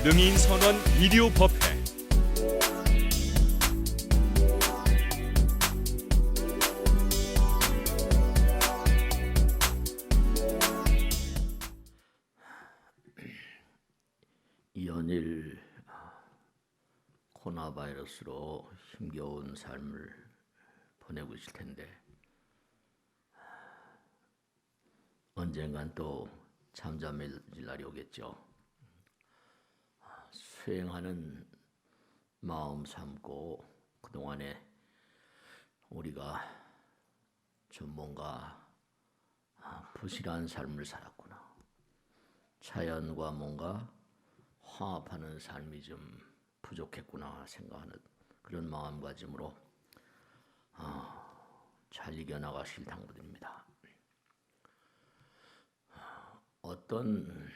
능인선원 비디오법회. 연일 코로나 바이러스로 힘겨운 삶을 보내고 있을 텐데 언젠간 또 잠잠해질 날이 오겠죠. 수행하는 마음 삼고 그동안에 우리가 좀 뭔가 부실한 삶을 살았구나. 자연과 뭔가 화합하는 삶이 좀 부족했구나 생각하는 그런 마음가짐으로 잘 이겨나가실 당부드립니다. 어떤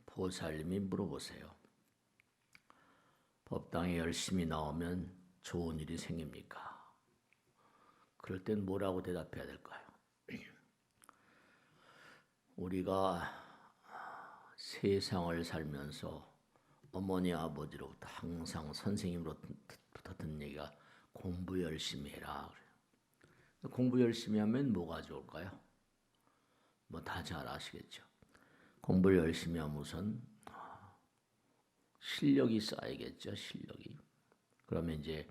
보살님이 물어보세요. 법당에 열심히 나오면 좋은 일이 생깁니까? 그럴 땐 뭐라고 대답해야 될까요? 우리가 세상을 살면서 어머니 아버지로부터 항상 선생님으로부터 듣는 얘기가 공부 열심히 해라. 공부 열심히 하면 뭐가 좋을까요? 뭐 다 잘 아시겠죠. 공부를 열심히 하면 우선 실력이 쌓이겠죠. 실력이. 그러면 이제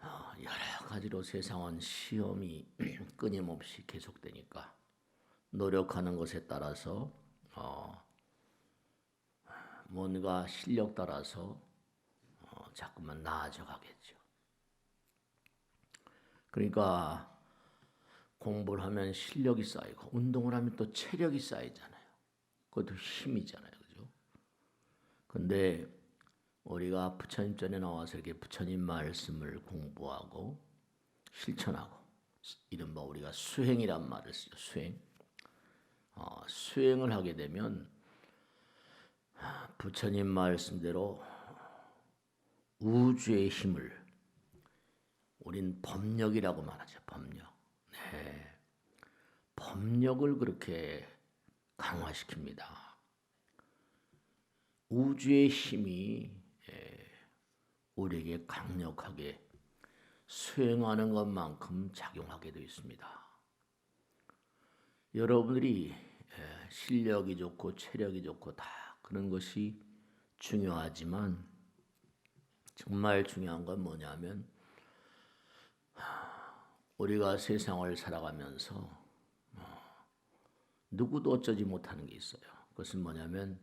여러 가지로 세상은 시험이 끊임없이 계속되니까 노력하는 것에 따라서 뭔가 실력 따라서 자꾸만 나아져 가겠죠. 그러니까 공부를 하면 실력이 쌓이고 운동을 하면 또 체력이 쌓이잖아요. 그것도 힘이잖아요. 그죠? 근데 우리가 부처님 전에 나와서 이렇게 부처님 말씀을 공부하고 실천하고 이른바 우리가 수행이란 말을 쓰죠. 수행. 수행을 하게 되면 부처님 말씀대로 우주의 힘을 우린 법력이라고 말하죠. 법력. 네. 법력을 그렇게 강화시킵니다. 우주의 힘이 우리에게 강력하게 수행하는 것만큼 작용하게 되어 있습니다. 여러분들이 실력이 좋고 체력이 좋고 다 그런 것이 중요하지만 정말 중요한 건 뭐냐면 우리가 세상을 살아가면서 누구도 어쩌지 못하는 게 있어요. 그것은 뭐냐면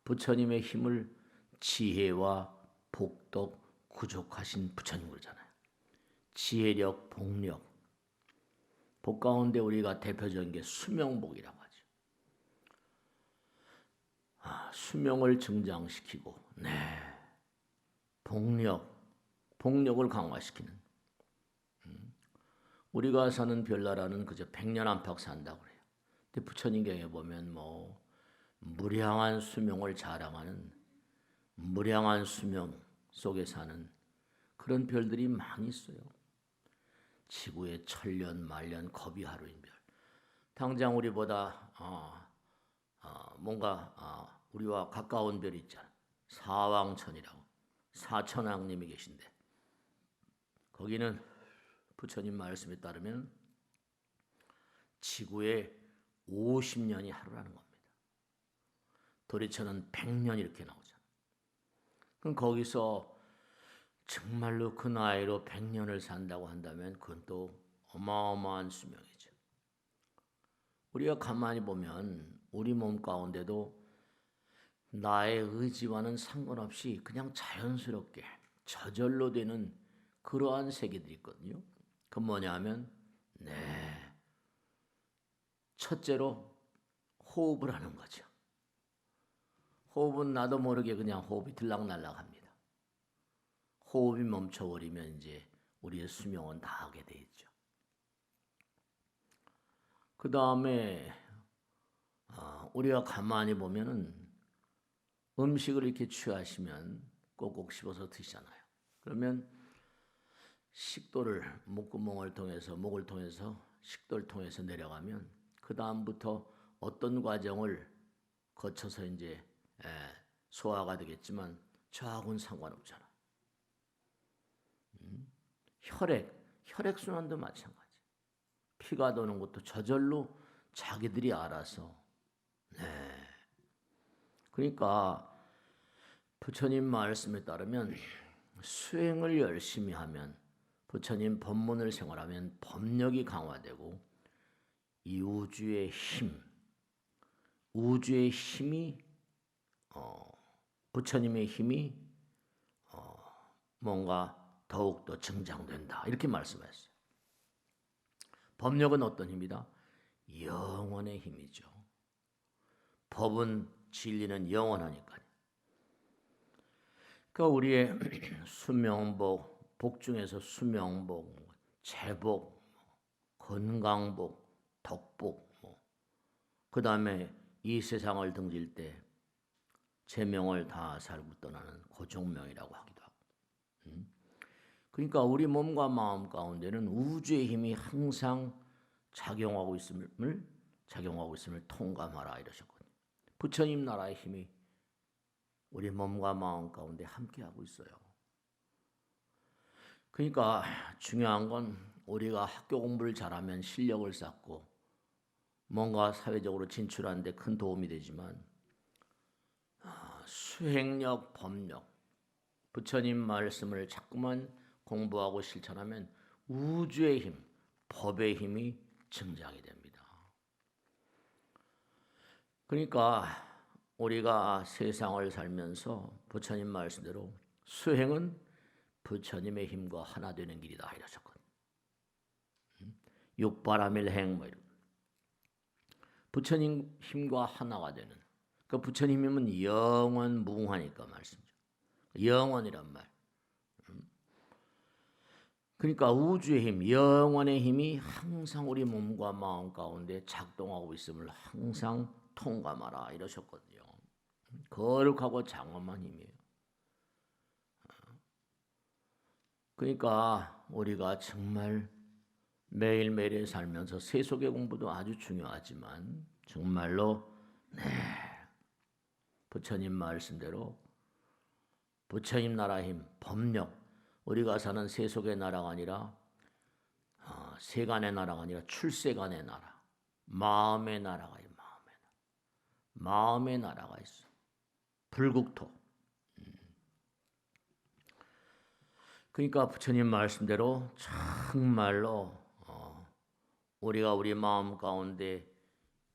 부처님의 힘을 지혜와 복덕, 구족하신 부처님 그러잖아요. 지혜력, 복력. 복 가운데 우리가 대표적인 게 수명복이라고 하죠. 수명을 증장시키고, 복력을 강화시키는. 우리가 사는 별나라는 그저 100년 안팎 산다고 그래요. 근데 부처님경에 보면 무량한 수명을 자랑하는 무량한 수명 속에 사는 그런 별들이 많이 있어요. 지구의 천년, 만년, 겁이 하루인 별. 당장 우리보다 뭔가 우리와 가까운 별이 있잖아요. 사왕천이라고 사천왕님이 계신데 거기는 부처님 말씀에 따르면 지구의 50년이 하루라는 겁니다. 도리천은 100년 이렇게 나오잖아요. 그럼 거기서 정말로 그 나이로 100년을 산다고 한다면 그건 또 어마어마한 수명이죠. 우리가 가만히 보면 우리 몸 가운데도 나의 의지와는 상관없이 그냥 자연스럽게 저절로 되는 그러한 세계들이 있거든요. 그건 뭐냐 하면 첫째로 호흡을 하는 거죠. 호흡은 나도 모르게 그냥 호흡이 들락날락합니다. 호흡이 멈춰버리면 이제 우리의 수명은 다하게 돼 있죠. 그 다음에 우리가 가만히 보면은 음식을 이렇게 취하시면 꼭꼭 씹어서 드시잖아요. 그러면 식도를 목구멍을 통해서 목을 통해서 식도를 통해서 내려가면 그 다음부터 어떤 과정을 거쳐서 이제 소화가 되겠지만 저하고는 상관없잖아. 혈액순환도 마찬가지. 피가 도는 것도 저절로 자기들이 알아서. 그러니까 부처님 말씀에 따르면 수행을 열심히 하면, 부처님 법문을 생활하면 법력이 강화되고 이 우주의 힘이 부처님의 힘이 뭔가 더욱더 증장된다, 이렇게 말씀했어요. 법력은 어떤 힘이다? 영원의 힘이죠. 법은, 진리는 영원하니까요. 그러니까 우리의 수명복, 복 중에서 수명복, 재복, 건강복, 덕복, 그 다음에 이 세상을 등질 때 제명을 다 살고 떠나는 고종명이라고 하기도 하고. 그러니까 우리 몸과 마음 가운데는 우주의 힘이 항상 작용하고 있음을 통감하라, 이러셨거든요. 부처님 나라의 힘이 우리 몸과 마음 가운데 함께하고 있어요. 그러니까 중요한 건 우리가 학교 공부를 잘하면 실력을 쌓고 뭔가 사회적으로 진출하는 데 큰 도움이 되지만 수행력, 법력, 부처님 말씀을 자꾸만 공부하고 실천하면 우주의 힘, 법의 힘이 증장이 됩니다. 그러니까 우리가 세상을 살면서 부처님 말씀대로 수행은 부처님의 힘과 하나 되는 길이다, 이러셨거든요. 육바라밀행 부처님 힘과 하나가 되는, 그 부처님 힘은 영원 무궁하니까 말씀이죠. 영원이란 말. 그러니까 우주의 힘, 영원의 힘이 항상 우리 몸과 마음 가운데 작동하고 있음을 항상 통감하라, 이러셨거든요. 거룩하고 장엄한 힘이에요. 그러니까 우리가 정말 매일매일 살면서 세속의 공부도 아주 중요하지만 정말로 부처님 말씀대로 부처님 나라 힘, 법력, 우리가 사는 세속의 나라가 아니라 세간의 나라가 아니라 출세간의 나라, 마음의 나라가 있어요. 마음의 나라가 있어. 불국토. 그러니까 부처님 말씀대로 정말로 우리가 우리 마음 가운데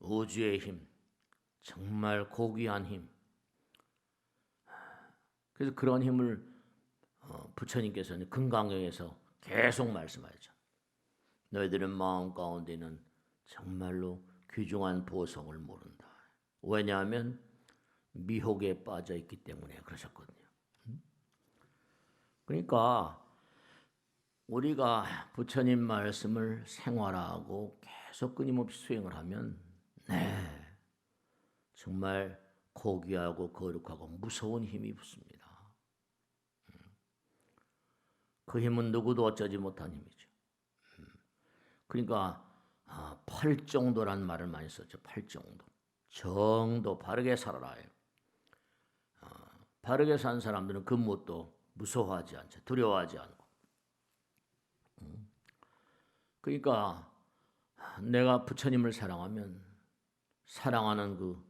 우주의 힘, 정말 고귀한 힘, 그래서 그런 힘을 부처님께서는 금강경에서 계속 말씀하셨죠. 너희들은 마음 가운데는 정말로 귀중한 보석을 모른다. 왜냐하면 미혹에 빠져 있기 때문에 그러셨거든요. 그러니까 우리가 부처님 말씀을 생활하고 계속 끊임없이 수행을 하면 정말 고귀하고 거룩하고 무서운 힘이 붙습니다. 그 힘은 누구도 어쩌지 못한 힘이죠. 그러니까 팔정도란 말을 많이 썼죠. 팔정도. 정도, 바르게 살아라. 바르게 산 사람들은 그 무엇도 무서워하지 않죠. 두려워하지 않고. 그러니까 내가 부처님을 사랑하면 사랑하는 그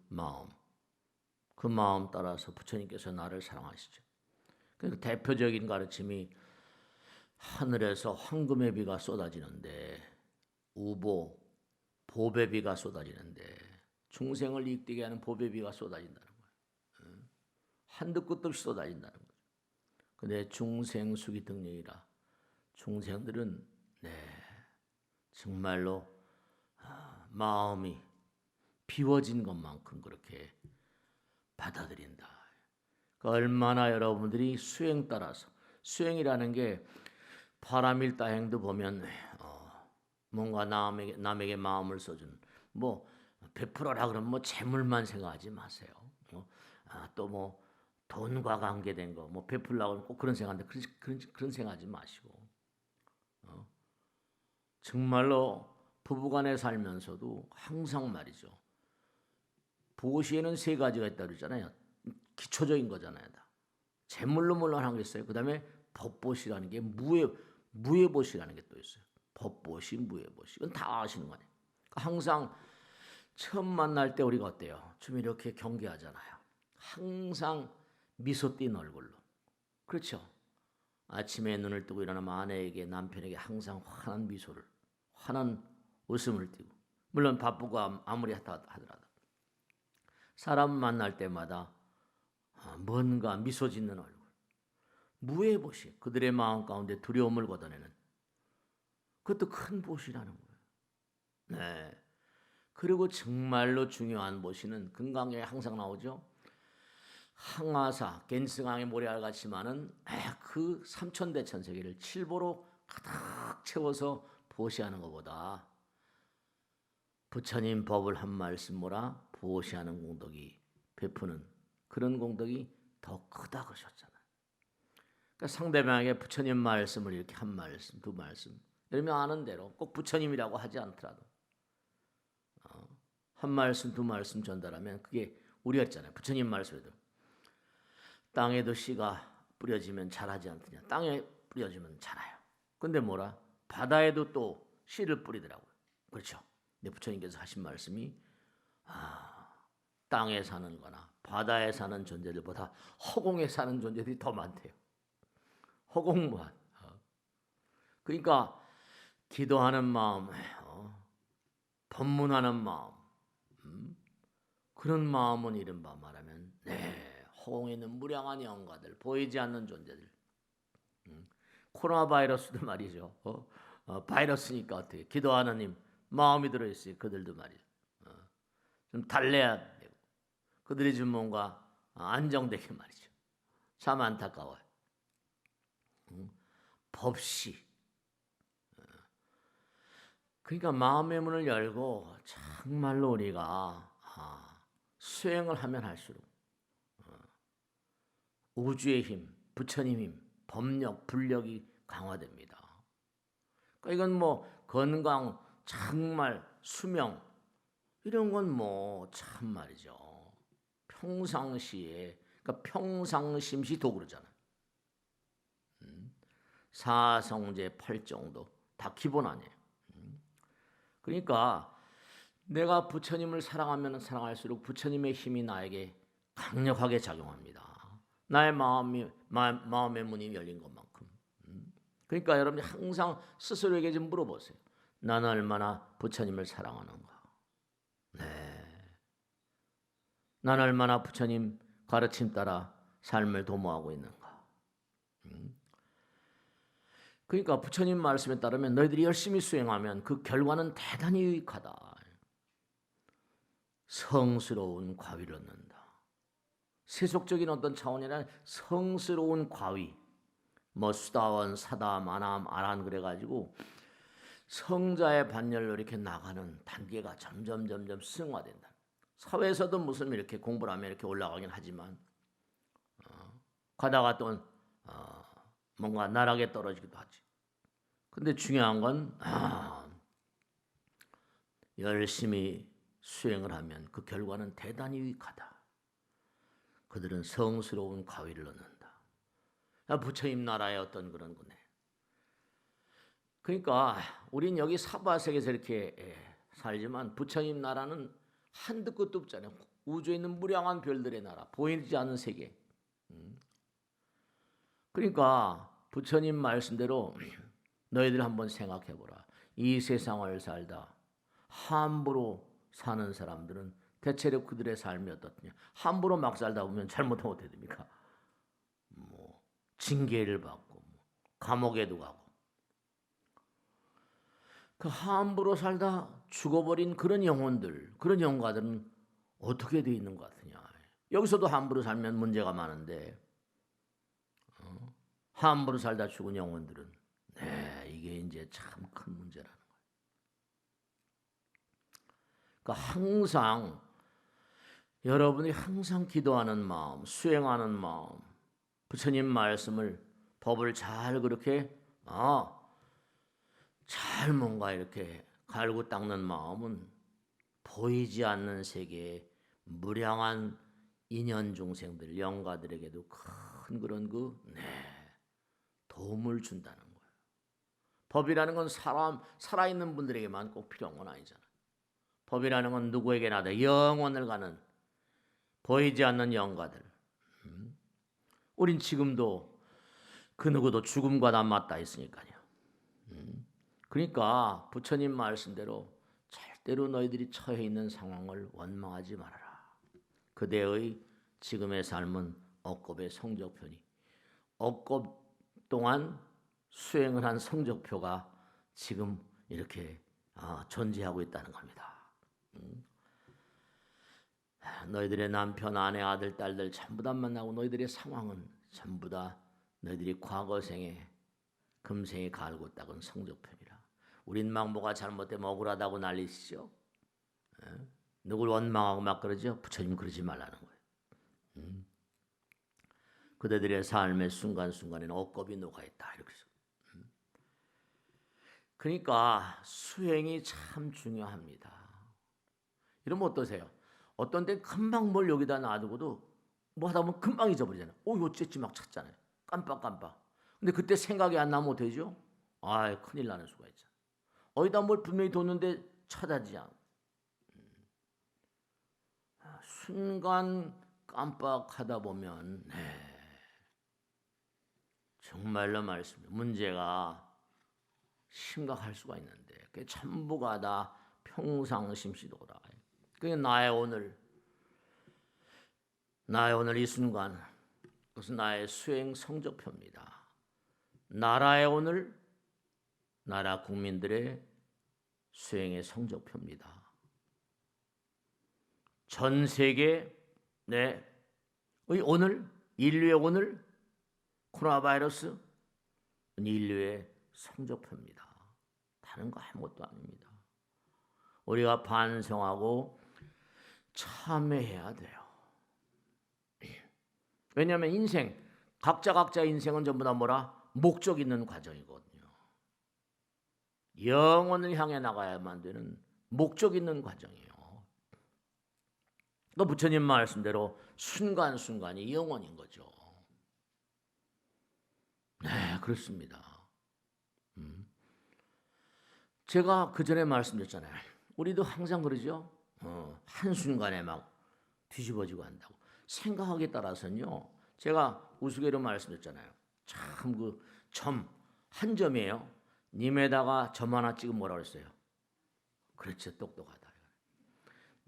마음 따라서 부처님께서 나를 사랑하시죠. 그 대표적인 가르침이 하늘에서 황금의 비가 쏟아지는데 보배 비가 쏟아지는데 중생을 이익되게 하는 보배 비가 쏟아진다는 거예요. 한두 끝도 없이 쏟아진다는 거죠. 근데 중생수기 등령이라 중생들은 정말로 마음이 비워진 것만큼 그렇게 받아들인다. 얼마나 여러분들이 수행 따라서, 수행이라는 게 바람일다행도 보면 뭔가 남에게 마음을 써주는, 베풀어라 그러면 재물만 생각하지 마세요. 또 돈과 관계된 거 베풀라고 하면 꼭 그런 생각하는데 그런 생각하지 마시고 정말로 부부간에 살면서도 항상 말이죠. 보시에는 세 가지가 있다고 그러잖아요. 기초적인 거잖아요. 다. 재물로 물론 한 게 있어요. 그 다음에 법보시라는 게 무예보시라는 게 또 있어요. 법보시, 무예보시. 이건 다 아시는 거 아니에요. 항상 처음 만날 때 우리가 어때요? 좀 이렇게 경계하잖아요. 항상 미소 띈 얼굴로. 그렇죠? 아침에 눈을 뜨고 일어나면 아내에게 남편에게 항상 환한 미소를, 환한 웃음을 띠고, 물론 바쁘고 아무리 하더라도 사람 만날 때마다 뭔가 미소 짓는 얼굴, 무해보시, 그들의 마음 가운데 두려움을 걷어내는 그것도 큰 보시라는 거예요. 네. 그리고 정말로 중요한 보시는 금강에 항상 나오죠. 항아사, 겐스강의 모래알 같지만은 그 삼천대천 세계를 칠보로 가득 채워서 보시하는 것보다 부처님 법을 한 말씀 모라 보시하는 공덕이 베푸는 그런 공덕이 더 크다 그러셨잖아요. 그러니까 상대방에게 부처님 말씀을 이렇게 한 말씀, 두 말씀, 여러분 아는 대로 꼭 부처님이라고 하지 않더라도 한 말씀, 두 말씀 전달하면 그게 우리가 했잖아요. 부처님 말씀에도 땅에도 씨가 뿌려지면 자라지 않느냐. 땅에 뿌려지면 자라요. 근데 뭐라? 바다에도 또 씨를 뿌리더라고요. 그렇죠? 근데 부처님께서 하신 말씀이 땅에 사는 거나 바다에 사는 존재들보다 허공에 사는 존재들이 더 많대요. 허공무한. 그러니까 기도하는 마음, 법문하는 마음, 그런 마음은 이른바 말하면 허공에 있는 무량한 영가들, 보이지 않는 존재들. 코로나 바이러스도 말이죠. 바이러스니까 어떻게 기도하는 님 마음이 들어있어요. 그들도 말이죠. 좀 달래야 되고 그들이 좀 뭔가 안정되게 말이죠. 참 안타까워요. 법시. 그러니까 마음의 문을 열고 정말로 우리가 수행을 하면 할수록 우주의 힘, 부처님 힘, 법력, 불력이 강화됩니다. 그러니까 이건 뭐 건강, 정말 수명 이런 건 뭐 참 말이죠. 평상시에 그러니까 평상심시도 그러잖아요. 사성제 팔정도 다 기본 아니에요. 그러니까 내가 부처님을 사랑하면 사랑할수록 부처님의 힘이 나에게 강력하게 작용합니다. 나의 마음의 문이 열린 것만큼. 그러니까 여러분이 항상 스스로에게 좀 물어보세요. 나는 얼마나 부처님을 사랑하는가? 네. 나는 얼마나 부처님 가르침 따라 삶을 도모하고 있는가? 그러니까 부처님 말씀에 따르면 너희들이 열심히 수행하면 그 결과는 대단히 유익하다. 성스러운 과위를 얻는다. 세속적인 어떤 차원이 아니라 성스러운 과위. 뭐 수다원, 사담, 아남, 아란 그래가지고 성자의 반열로 이렇게 나가는 단계가 점점 승화된다. 사회에서도 무슨 이렇게 공부를 하면 이렇게 올라가긴 하지만 가다가 또 뭔가 나락에 떨어지기도 하지. 근데 중요한 건 열심히 수행을 하면 그 결과는 대단히 유익하다. 그들은 성스러운 과위를 얻는다. 부처님 나라의 어떤 그런 거네. 그러니까 우린 여기 사바세계에서 이렇게 살지만 부처님 나라는 한도 끝도 없잖아요. 우주에 있는 무량한 별들의 나라, 보이지 않는 세계. 그러니까 부처님 말씀대로 너희들 한번 생각해보라. 이 세상을 살다 함부로 사는 사람들은 대체로 그들의 삶이 어떻느냐. 함부로 막 살다 보면 잘못하면 어떻게 됩니까? 뭐 징계를 받고 감옥에도 가고. 그 함부로 살다 죽어버린 그런 영혼들, 그런 영가들은 어떻게 돼 있는 것 같으냐. 여기서도 함부로 살면 문제가 많은데 함부로 살다 죽은 영혼들은 이게 이제 참 큰 문제라는 거예요. 그러니까 항상 여러분이 항상 기도하는 마음, 수행하는 마음, 부처님 말씀을 법을 잘 그렇게 잘 뭔가 이렇게 갈고 닦는 마음은 보이지 않는 세계에 무량한 인연 중생들, 영가들에게도 큰 그런 도움을 준다는 거예요. 법이라는 건 살아있는 분들에게만 꼭 필요한 건 아니잖아요. 법이라는 건 누구에게나 다 영원을 가는 보이지 않는 영가들. 우린 지금도 그 누구도 죽음과 다 맞닿아 있으니까요. 그러니까 부처님 말씀대로 절대로 너희들이 처해 있는 상황을 원망하지 말아라. 그대의 지금의 삶은 억겁의 성적표니 억겁 동안 수행을 한 성적표가 지금 이렇게 존재하고 있다는 겁니다. 너희들의 남편, 아내, 아들, 딸들 전부 다 만나고 너희들의 상황은 전부 다 너희들이 과거생에 금생에 갈고 닦은 성적표니라. 우린 막 뭐가 잘못되면 억울하다고 난리시죠. 누굴 원망하고 막 그러죠. 부처님 그러지 말라는 거예요. 그대들의 삶의 순간순간에는 억겁이 녹아있다. 이렇게 해서. 그러니까 수행이 참 중요합니다. 이러면 어떠세요? 어떤 때는 금방 뭘 여기다 놔두고도 뭐 하다 보면 금방 잊어버리잖아요. 어찌 막 찾잖아요. 깜빡. 근데 그때 생각이 안 나면 어떻게 되죠? 큰일 나는 수가 있잖아요. 어디다 뭘 분명히 뒀는데 찾아지지 않고. 순간 깜빡하다 보면 정말로 말씀입니다. 문제가 심각할 수가 있는데 그게 전부가 다 평상심시도다. 그게 나의 오늘 이 순간 그것은 나의 수행 성적표입니다. 나라의 오늘 나라 국민들의 수행의 성적표입니다. 전 세계 오늘 인류의 오늘 코로나 바이러스 인류의 성적표입니다. 다른 거 아무것도 아닙니다. 우리가 반성하고 참회해야 돼요. 왜냐하면 인생 각자 인생은 전부 다 목적 있는 과정이거든요. 영원을 향해 나가야만 되는 목적 있는 과정이에요. 또 부처님 말씀대로 순간순간이 영원인 거죠. 그렇습니다. 제가 그 전에 말씀드렸잖아요. 우리도 항상 그러죠. 한순간에 막 뒤집어지고 한다고. 생각하기에 따라서는요. 제가 우스개로 말씀드렸잖아요. 참 한 점이에요. 님에다가 점 하나 찍으면 뭐라 그랬어요? 그렇죠. 똑똑하다.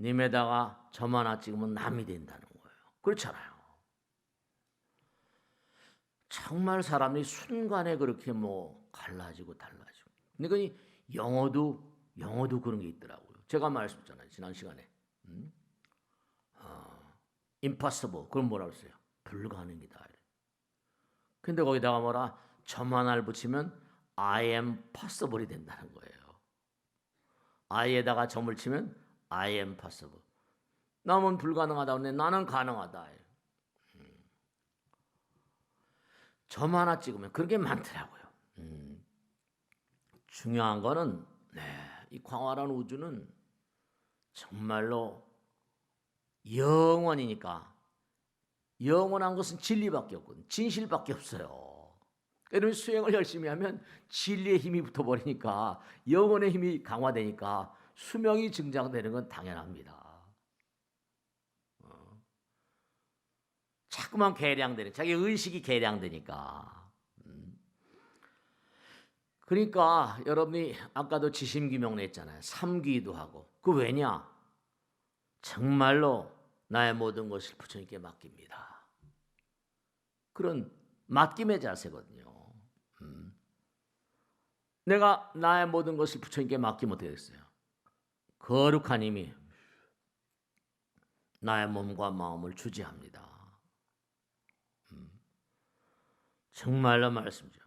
님에다가 점 하나 찍으면 남이 된다는 거예요. 그렇잖아요. 정말 사람이 순간에 그렇게 갈라지고 달라지고. 근데 영어도 그런 게 있더라고요. 제가 말씀드렸잖아요. 지난 시간에. impossible. 그럼 뭐라 그랬어요? 불가능이다. 근데 거기다가 점 하나를 붙이면 I am possible이 된다는 거예요. I에다가 점을 치면 I am possible. 남은 불가능하다. 근데 나는 가능하다. 점 하나 찍으면 그런 게 많더라고요. 중요한 거는 이 광활한 우주는 정말로 영원이니까 영원한 것은 진리밖에 없거든요. 진실밖에 없어요. 여러분 수행을 열심히 하면 진리의 힘이 붙어버리니까 영혼의 힘이 강화되니까 수명이 증장되는 건 당연합니다. 자꾸만 개량되는 자기 의식이 개량되니까. 그러니까 여러분이 아까도 지심기명론 했잖아요. 삼귀도 하고. 그 왜냐? 정말로 나의 모든 것을 부처님께 맡깁니다. 그런 맡김의 자세거든요. 내가 나의 모든 것을 부처님께 맡기면 어떻게 되겠어요? 거룩한 힘이 나의 몸과 마음을 주지합니다. 정말로 말씀이죠.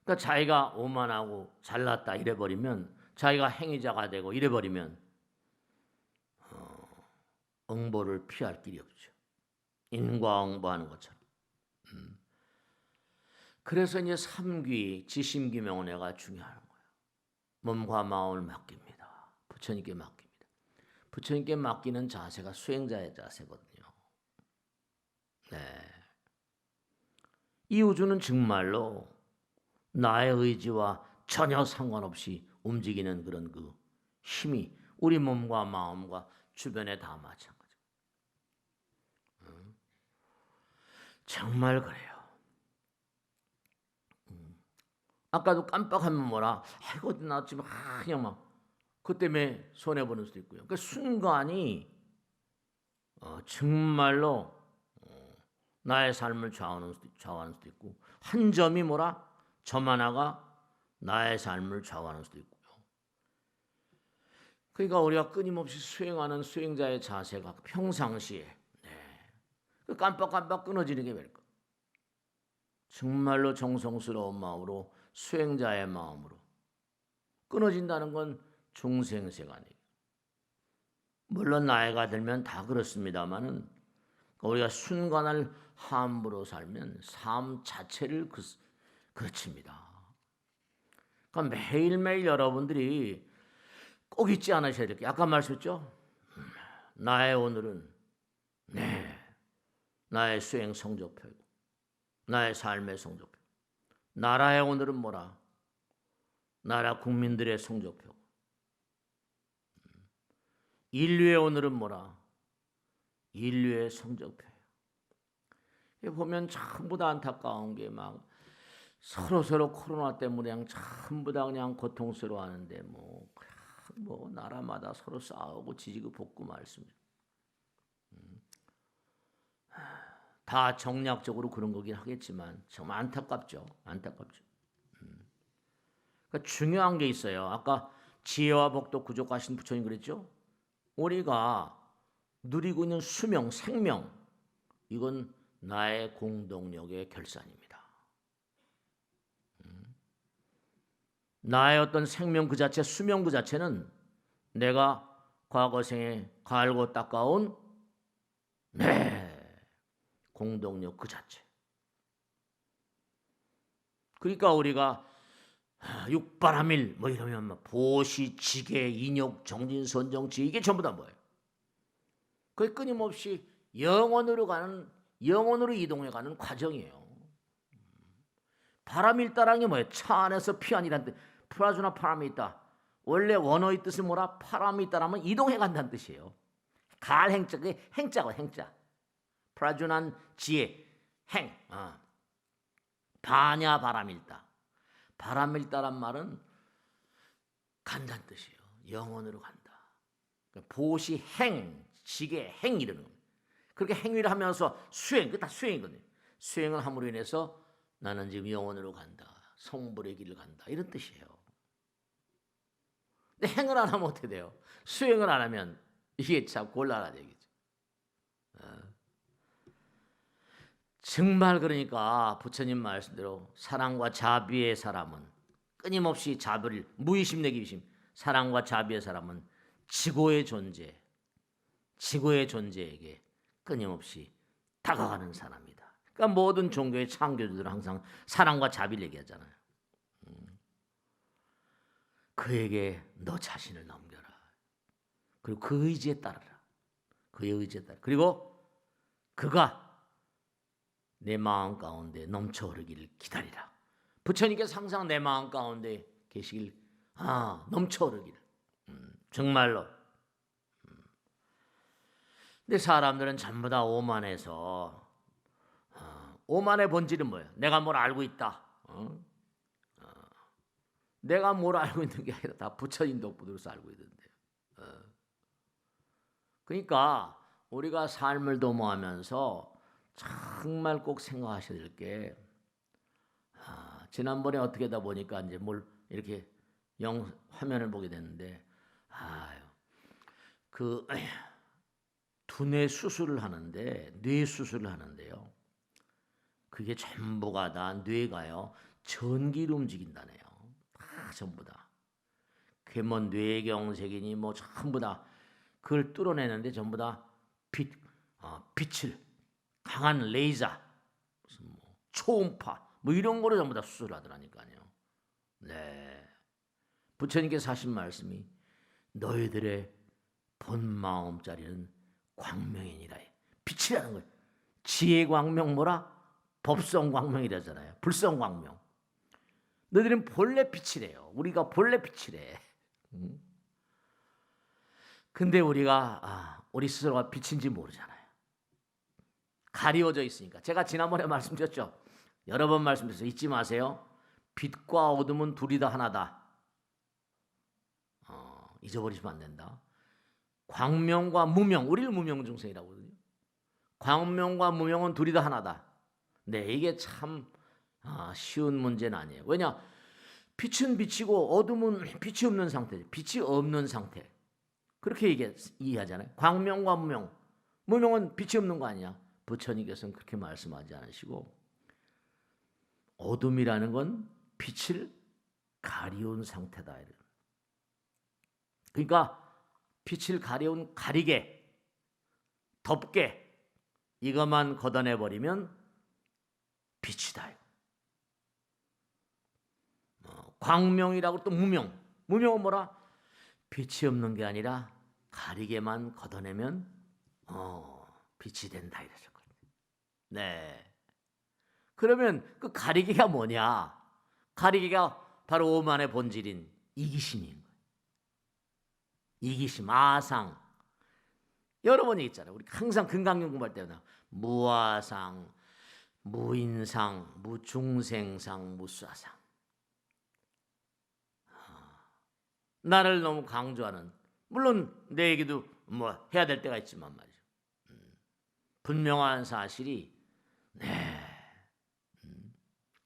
그러니까 자기가 오만하고 잘났다 이래버리면 자기가 행위자가 되고 이래버리면 응보를 피할 길이 없죠. 인과응보하는 것처럼. 그래서 이제 삼귀, 지심기명언회가 중요한 거예요. 몸과 마음을 맡깁니다. 부처님께 맡깁니다. 부처님께 맡기는 자세가 수행자의 자세거든요. 네. 이 우주는 정말로 나의 의지와 전혀 상관없이 움직이는 그런 그 힘이 우리 몸과 마음과 주변에 다 마찬가지고. 정말 그래요. 아까도 깜빡하면 뭐라, 아이고 나 지금 그냥 막 그 때문에 손해 보는 수도 있고요. 그 순간이 정말로 나의 삶을 좌우하는 수도 있고, 한 점이 뭐라, 점 하나가 나의 삶을 좌우하는 수도 있고요. 그러니까 우리가 끊임없이 수행하는 수행자의 자세가 평상시에 그 깜빡깜빡 끊어지는 게 뭘까? 정말로 정성스러운 마음으로 수행자의 마음으로 끊어진다는 건 중생세가 아니에요. 물론 나이가 들면 다 그렇습니다만은 우리가 순간을 함부로 살면 삶 자체를 그르칩니다. 그러니까 매일매일 여러분들이 꼭 잊지 않으셔야 될 게, 아까 말씀했죠? 나의 오늘은 나의 수행 성적표이고 나의 삶의 성적표. 나라의 오늘은 뭐라? 나라 국민들의 성적표. 인류의 오늘은 뭐라? 인류의 성적표예요. 보면 전부 다 안타까운 게 막 서로 코로나 때문에 그냥 전부 다 그냥 고통스러워하는데 뭐 나라마다 서로 싸우고 지지고 볶고 말습니다. 다 정략적으로 그런 거긴 하겠지만 정말 안타깝죠. 안타깝죠. 그러니까 중요한 게 있어요. 아까 지혜와 복도 구족하신 부처님 그랬죠. 우리가 누리고 있는 수명, 생명, 이건 나의 공동력의 결산입니다. 나의 어떤 생명 그 자체, 수명 그 자체는 내가 과거생에 갈고 닦아온 공동력 그 자체. 그러니까 우리가 육바라밀 뭐 이러면 보시, 지계, 인욕, 정진, 선정치 이게 전부 다 뭐예요? 그게 끊임없이 영원으로 이동해가는 과정이에요. 바람일다라는 게 뭐예요? 차 안에서 피안이란 뜻. 프라주나 파람이 있다. 원래 원어의 뜻은 뭐라? 파람이 있다라면 이동해간다는 뜻이에요. 갈행자, 그게 행자고 행자. 프라주난 지혜, 행. 바냐 바람일다. 바람일다란 말은 간다는 뜻이에요. 영원으로 간다. 보시 행, 지계 행 이러는 겁니다. 그렇게 행위를 하면서 수행, 그게 다 수행이거든요. 수행을 함으로 인해서 나는 지금 영원으로 간다. 성불의 길을 간다. 이런 뜻이에요. 근데 행을 안 하면 어떻게 돼요? 수행을 안 하면 이게 참 곤란하다 얘기죠. 정말 그러니까 부처님 말씀대로 사랑과 자비의 사람은 끊임없이 자비를 무의심 내기심 사랑과 자비의 사람은 지고의 존재에게 끊임없이 다가가는 사람이다. 그러니까 모든 종교의 창조주들은 항상 사랑과 자비를 얘기하잖아요. 그에게 너 자신을 넘겨라. 그리고 그 의지에 따르라. 그의 의지에 따라. 그리고 그가 내 마음 가운데 넘쳐 흐르기를 기다리라. 부처님께서 항상 내 마음 가운데 계시길 넘쳐 흐르기를. 정말로. 근데 사람들은 전부 다 오만해서 오만의 본질은 뭐예요? 내가 뭘 알고 있다. 내가 뭘 알고 있는 게 아니라 다 부처님 덕분으로서 알고 있는데. 그러니까 우리가 삶을 도모하면서 정말 꼭 생각하셔야 될 게 지난번에 어떻게 하다 보니까 이제 뭘 이렇게 화면을 보게 됐는데 그 두뇌 수술을 하는데 뇌 수술을 하는데요. 그게 전부가 다 뇌가요 전기로 움직인다네요. 다 전부 다. 그게 뭐 뇌경색이니 뭐 전부 다 그걸 뚫어내는데 전부 다 빛을 강한 레이저, 무슨 뭐 초음파 뭐 이런 거로 전부 다 수술하더라니까요. 네. 부처님께서 하신 말씀이 너희들의 본 마음짜리는 광명이니라. 빛이라는 거예요. 지혜 광명 뭐라? 법성 광명이라잖아요. 불성 광명. 너희들은 본래 빛이래요. 우리가 본래 빛이래. 근데 우리가 우리 스스로가 빛인지 모르잖아요. 가리워져 있으니까. 제가 지난번에 말씀드렸죠. 여러 번 말씀드렸어요. 잊지 마세요. 빛과 어둠은 둘이 다 하나다. 잊어버리시면 안 된다. 광명과 무명, 우리를 무명중생이라고 하거든요. 광명과 무명은 둘이 다 하나다. 네, 이게 참 쉬운 문제는 아니에요. 왜냐? 빛은 빛이고 어둠은 빛이 없는 상태죠. 빛이 없는 상태. 그렇게 이해하잖아요. 광명과 무명. 무명은 빛이 없는 거 아니야. 부처님께서는 그렇게 말씀하지 않으시고 어둠이라는 건 빛을 가리운 상태다. 그러니까 빛을 가려운 가리개, 덮개 이것만 걷어내버리면 빛이다. 광명이라고 또 무명. 무명은 뭐라? 빛이 없는 게 아니라 가리개만 걷어내면 빛이 된다 이랬었거든요. 네. 그러면 그 가리개가 뭐냐? 가리개가 바로 오만의 본질인 이기심인 거예요. 이기심, 아상. 여러 번 얘기했잖아요. 우리 항상 금강경 공부할 때마다 무아상, 무인상, 무중생상, 무수아상. 나를 너무 강조하는, 물론 내 얘기도 뭐 해야 될 때가 있지만 말이죠. 분명한 사실이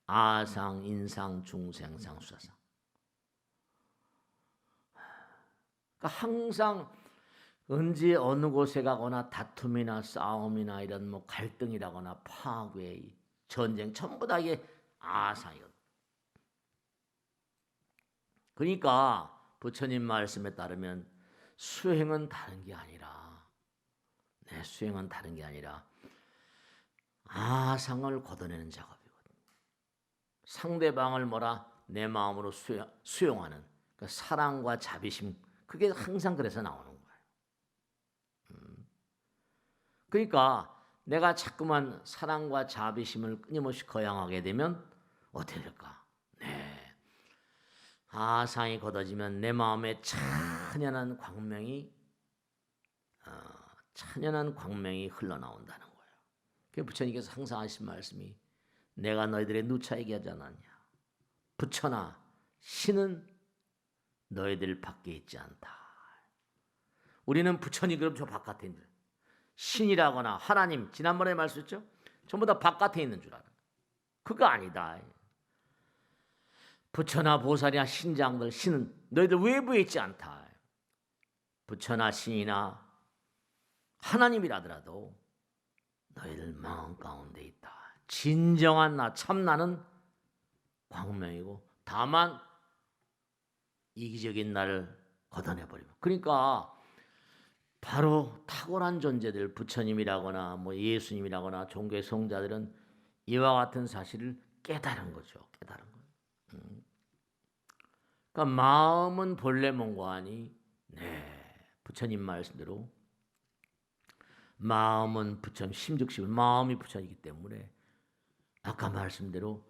아상, 인상, 중생상, 수아상. 그러니까 항상 언제 어느 곳에 가거나 다툼이나 싸움이나 이런 뭐 갈등이라거나 파괴, 전쟁 전부 다 이게 아상이거든. 그러니까 부처님 말씀에 따르면 수행은 다른 게 아니라, 수행은 다른 게 아니라 아상을 걷어내는 작업이거든. 상대방을 뭐라? 내 마음으로 수용하는 그러니까 사랑과 자비심, 그게 항상 그래서 나오는 거예요. 그러니까 내가 자꾸만 사랑과 자비심을 끊임없이 거양하게 되면 어떻게 될까? 아상이 걷어지면 내 마음에 찬연한 광명이 흘러나온다는 거예요. 그 부처님께서 항상 하신 말씀이 내가 너희들의 누차 얘기하지 않았냐. 부처나 신은 너희들 밖에 있지 않다. 우리는 부처님 그럼 저 바깥에 있는 신이라거나 하나님 지난번에 말씀했죠. 전부 다 바깥에 있는 줄 알아. 그거 아니다. 부처나 보살이나 신장들 신은 너희들 외부에 있지 않다. 부처나 신이나 하나님이라더라도 너희들 마음 가운데 있다. 진정한 나 참나는 광명이고 다만 이기적인 나를 걷어내버리고. 그러니까 바로 탁월한 존재들 부처님이라거나 뭐 예수님이라거나 종교의 성자들은 이와 같은 사실을 깨달은 거죠. 깨달은 거예요. 그러니까 마음은 본래 뭔가하니 부처님 말씀대로 마음은 부처님 심즉심은 마음이 부처이기 때문에 아까 말씀대로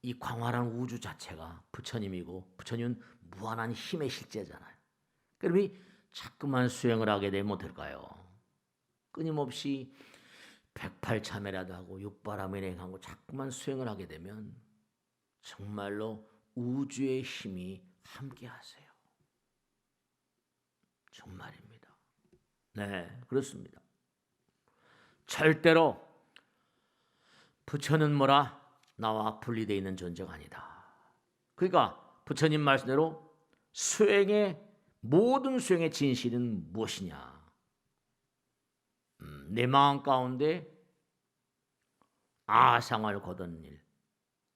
이 광활한 우주 자체가 부처님이고 부처님은 무한한 힘의 실제잖아요. 그러면 자꾸만 수행을 하게 되면 어떨까요? 끊임없이 108참회라도 하고 육바람을 행하고 자꾸만 수행을 하게 되면 정말로 우주의 힘이 함께 하세요. 정말입니다. 네, 그렇습니다. 절대로 부처는 뭐라? 나와 분리되어 있는 존재가 아니다. 그러니까 부처님 말씀대로 모든 수행의 진실은 무엇이냐? 내 마음 가운데 아상을 걷어낸 일.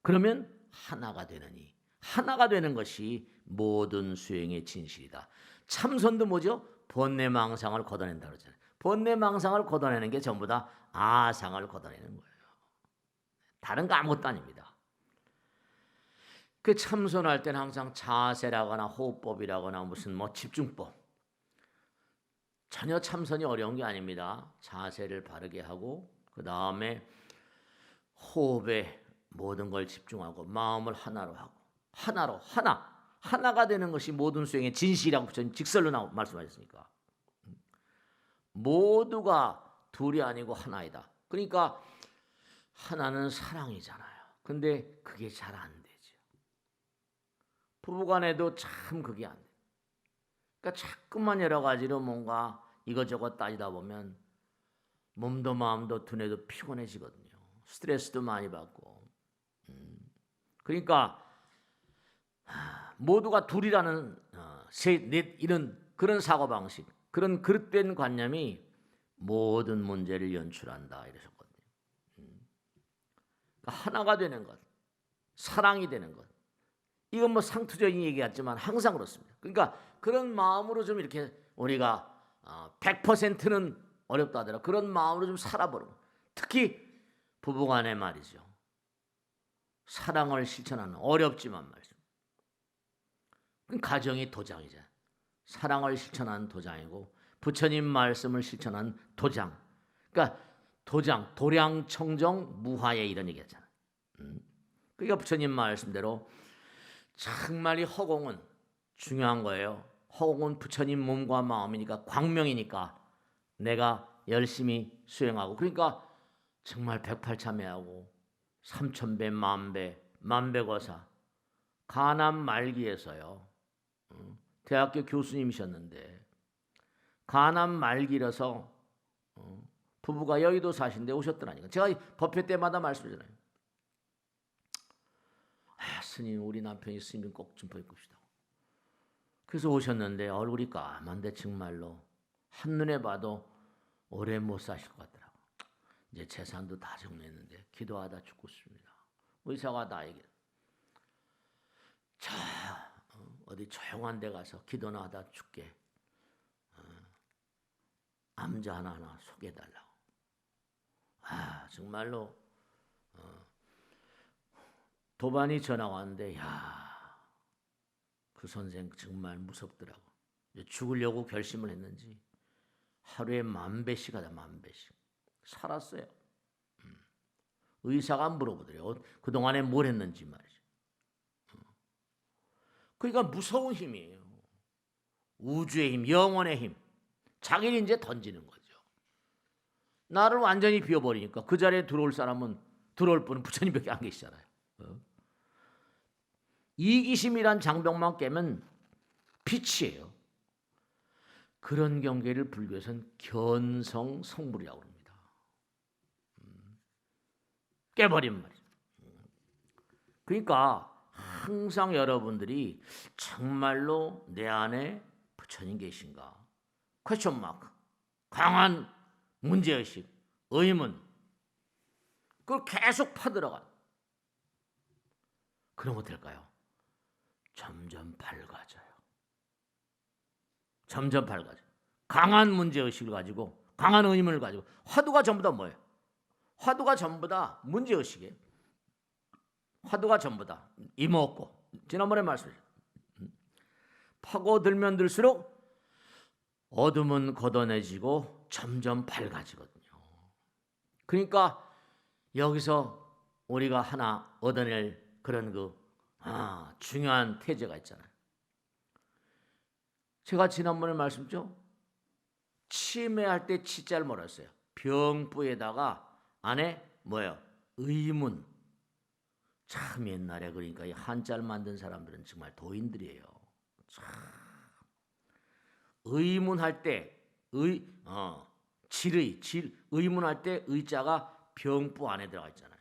그러면 하나가 되느니 하나가 되는 것이 모든 수행의 진실이다. 참선도 뭐죠? 번뇌망상을 걷어낸다 그러잖아요. 번뇌망상을 걷어내는 게 전부 다 아상을 걷어내는 거예요. 다른 거 아무것도 아닙니다. 그 참선할 때는 항상 자세라거나 호흡법이라거나 무슨 뭐 집중법, 전혀 참선이 어려운 게 아닙니다. 자세를 바르게 하고 그 다음에 호흡에 모든 걸 집중하고 마음을 하나로 하고 하나로 하나가 되는 것이 모든 수행의 진실이라고 부처님 직설로 말씀하셨으니까 모두가 둘이 아니고 하나이다. 그러니까 하나는 사랑이잖아요. 근데 그게 잘 안 되죠. 부부간에도 참 그게 안 돼. 그러니까 자꾸만 여러 가지로 뭔가 이것저것 따지다 보면 몸도 마음도 두뇌도 피곤해지거든요. 스트레스도 많이 받고. 그러니까 모두가 둘이라는 셋, 넷 이런 그런 사고방식, 그런 그릇된 관념이 모든 문제를 연출한다 이러셨거든요. 그러니까 하나가 되는 것, 사랑이 되는 것. 이건 뭐 상투적인 얘기 같지만 항상 그렇습니다. 그러니까 그런 마음으로 좀 이렇게 우리가 100%는 어렵다 하더라도 그런 마음으로 좀 살아보는 것. 특히 부부간에 말이죠. 사랑을 실천하는 어렵지만 말이죠. 가정이 도장이죠. 사랑을 실천하는 도장이고 부처님 말씀을 실천하는 도장. 그러니까 도장, 도량청정 무화에 이런 얘기잖아요. 그러니까 부처님 말씀대로 정말 이 허공은 중요한 거예요. 허공은 부처님 몸과 마음이니까 광명이니까 내가 열심히 수행하고 그러니까 정말 108참회하고 3000배 만배거사 가남 말기에서요. 대학교 교수님이셨는데 가남 말기라서 부부가 여의도 사신데 오셨더라니까. 제가 법회 때마다 말씀드리잖아요. 스님 우리 남편이 스님 꼭 좀 뵙읍시다. 그래서 오셨는데 얼굴이 까만데 정말로 한눈에 봐도 오래 못 사실 것 같더라고. 이제 재산도 다 정리했는데 기도하다 죽고 싶습니다. 의사가 나에게 어디 조용한 데 가서 기도나 하다 죽게 암자 하나 소개해달라고. 정말로 도반이 전화 왔는데 그 선생 정말 무섭더라고. 죽으려고 결심을 했는지 하루에 10,000배씩 하다 10,000배씩 살았어요. 의사가 물어보더래요. 그동안에 뭘 했는지 말이죠. 그러니까 무서운 힘이에요. 우주의 힘, 영원의 힘. 자기를 이제 던지는 거죠. 나를 완전히 비워버리니까 그 자리에 들어올 분은 부처님밖에 안 계시잖아요. 이기심이란 장벽만 깨면 빛이에요. 그런 경계를 불교에서는 견성성불이라고 합니다. 깨버린 말이죠. 그러니까 항상 여러분들이 정말로 내 안에 부처님 계신가? 퀘스천 마크. 강한 문제의식, 의문. 그걸 계속 파들어가. 그러면 어떨까요? 점점 밝아져요. 점점 밝아져요. 강한 문제의식을 가지고 강한 의문을 가지고 화두가 전부 다 뭐예요? 화두가 전부 다 문제의식이에요. 화두가 전부 다 이목고 지난번에 말씀드렸죠. 파고들면 들수록 어둠은 걷어내지고 점점 밝아지거든요. 그러니까 여기서 우리가 하나 얻어낼 그런 중요한 태제가 있잖아요. 제가 지난번에 말씀드렸죠. 치매할 때 치자를 뭐라 했어요? 병부에다가 안에 뭐예요? 의문. 참 옛날에 그러니까 이 한자를 만든 사람들은 정말 도인들이에요. 참 의문할 때 의문할 때 의자가 병부 안에 들어가 있잖아요.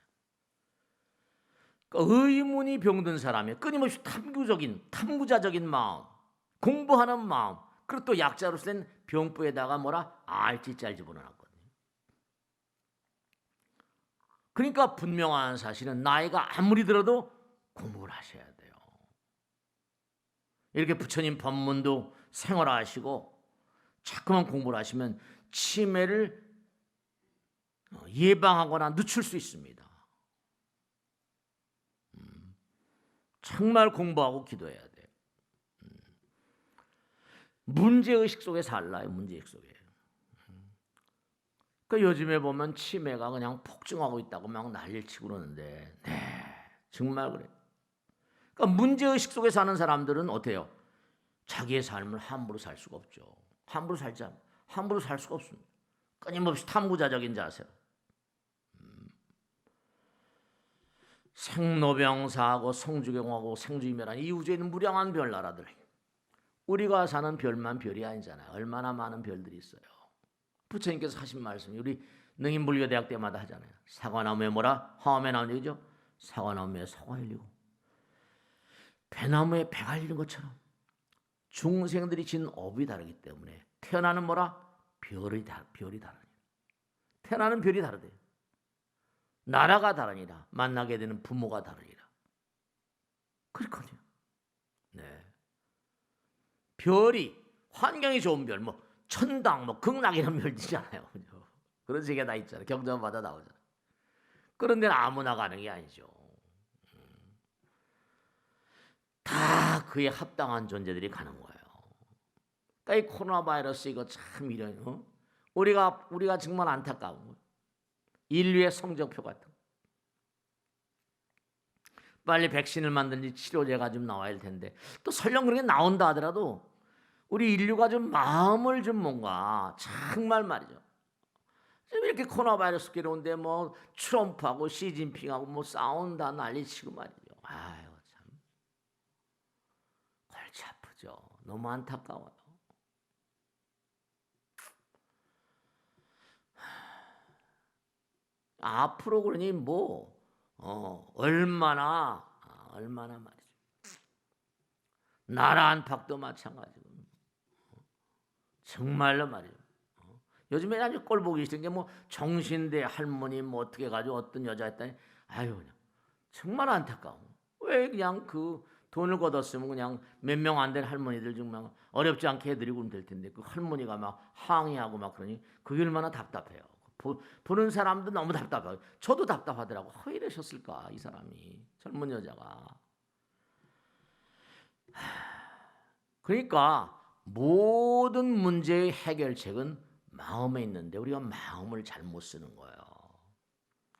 그러니까 의문이 병든 사람이 끊임없이 탐구자적인 마음, 공부하는 마음, 그리고 또 약자로 쓴 병부에다가 뭐라 알지짤 집어넣었거든요. 그러니까 분명한 사실은 나이가 아무리 들어도 공부를 하셔야 돼요. 이렇게 부처님 법문도 생활하시고 자꾸만 공부를 하시면 치매를 예방하거나 늦출 수 있습니다. 정말 공부하고 기도해야 돼요. 문제의식 속에 살라요. 문제의식 속에. 그 요즘에 보면 치매가 그냥 폭증하고 있다고 막 난리를 치고 그러는데, 네, 정말 그래. 그러니까 문제의식 속에 사는 사람들은 어때요? 자기의 삶을 함부로 살 수가 없죠. 함부로 살 수가 없습니다. 끊임없이 탐구자적인 자세. 생로병사하고 성주경하고 생주이멸한 이 우주에 있는 무량한 별나라들. 우리가 사는 별만 별이 아니잖아요. 얼마나 많은 별들이 있어요. 부처님께서 하신 말씀이 우리 능인불교대학 때마다 하잖아요. 사과나무에 뭐라? 화엄에 나오는 얘기죠. 사과나무에 사과 열리고 배나무에 배가 열리는 것처럼 중생들이 진 업이 다르기 때문에 태어나는 뭐라? 별이 다르니라. 태어나는 별이 다르대요. 나라가 다르니라. 만나게 되는 부모가 다르니라. 그렇거든요. 네. 별이 환경이 좋은 별, 뭐 천당, 뭐 극락 이런 별이잖아요. 그런 세계가 다 있잖아요. 경전마다 나오잖아요. 그런 데는 아무나 가는 게 아니죠. 다 그에 합당한 존재들이 가는 거예요. 그러니까 이 코로나 바이러스 이거 참 이런 우리가 정말 안타까운 거예요. 인류의 성적표 같은 거. 빨리 백신을 만든지 치료제가 좀 나와야 할 텐데 또 설령 그런 게 나온다 하더라도 우리 인류가 좀 마음을 좀 뭔가 정말 말이죠. 지금 이렇게 코로나 바이러스 괴로운데 뭐 트럼프하고 시진핑하고 뭐 싸운다 난리치고 말이죠. 아유 참 골치 아프죠. 너무 안타까워요. 앞으로 그러니 뭐 얼마나 말이죠. 나라 안팎도 마찬가지고 정말로 말이죠. 요즘에 아주 꼴 보기 싫은 게 뭐 정신대 할머니 뭐 어떻게 가지고 어떤 여자 했다니 아유 그냥 정말 안타까워. 왜 그냥 그 돈을 걷었으면 그냥 몇 명 안 된 할머니들 정말 어렵지 않게 해드리고 될 텐데 그 할머니가 막 항의하고 막 그러니 그게 얼마나 답답해요. 보는 사람도 너무 답답하고 저도 답답하더라고. 왜 이러셨을까 이 사람이 젊은 여자가. 그러니까 모든 문제의 해결책은 마음에 있는데 우리가 마음을 잘못 쓰는 거예요.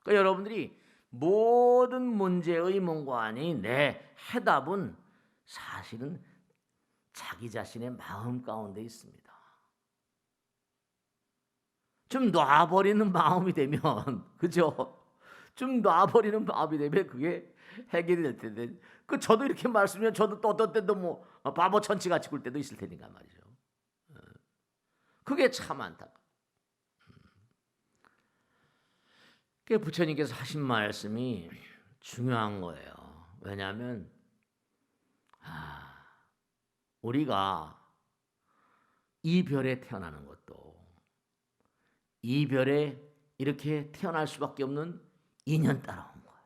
그러니까 여러분들이 모든 문제의 문관이 내 해답은 사실은 자기 자신의 마음 가운데 있습니다. 좀 놔버리는 마음이 되면 그죠? 좀 놔버리는 마음이 되면 그게 해결이 될 텐데 그 저도 이렇게 말씀하면 저도 또 어떤 때도 뭐 바보 천치같이 굴 때도 있을 테니까 말이죠. 그게 참 안타까워. 그 부처님께서 하신 말씀이 중요한 거예요. 왜냐하면 우리가 이 별에 태어나는 것도 이 별에 이렇게 태어날 수밖에 없는 인연 따라온 거예요.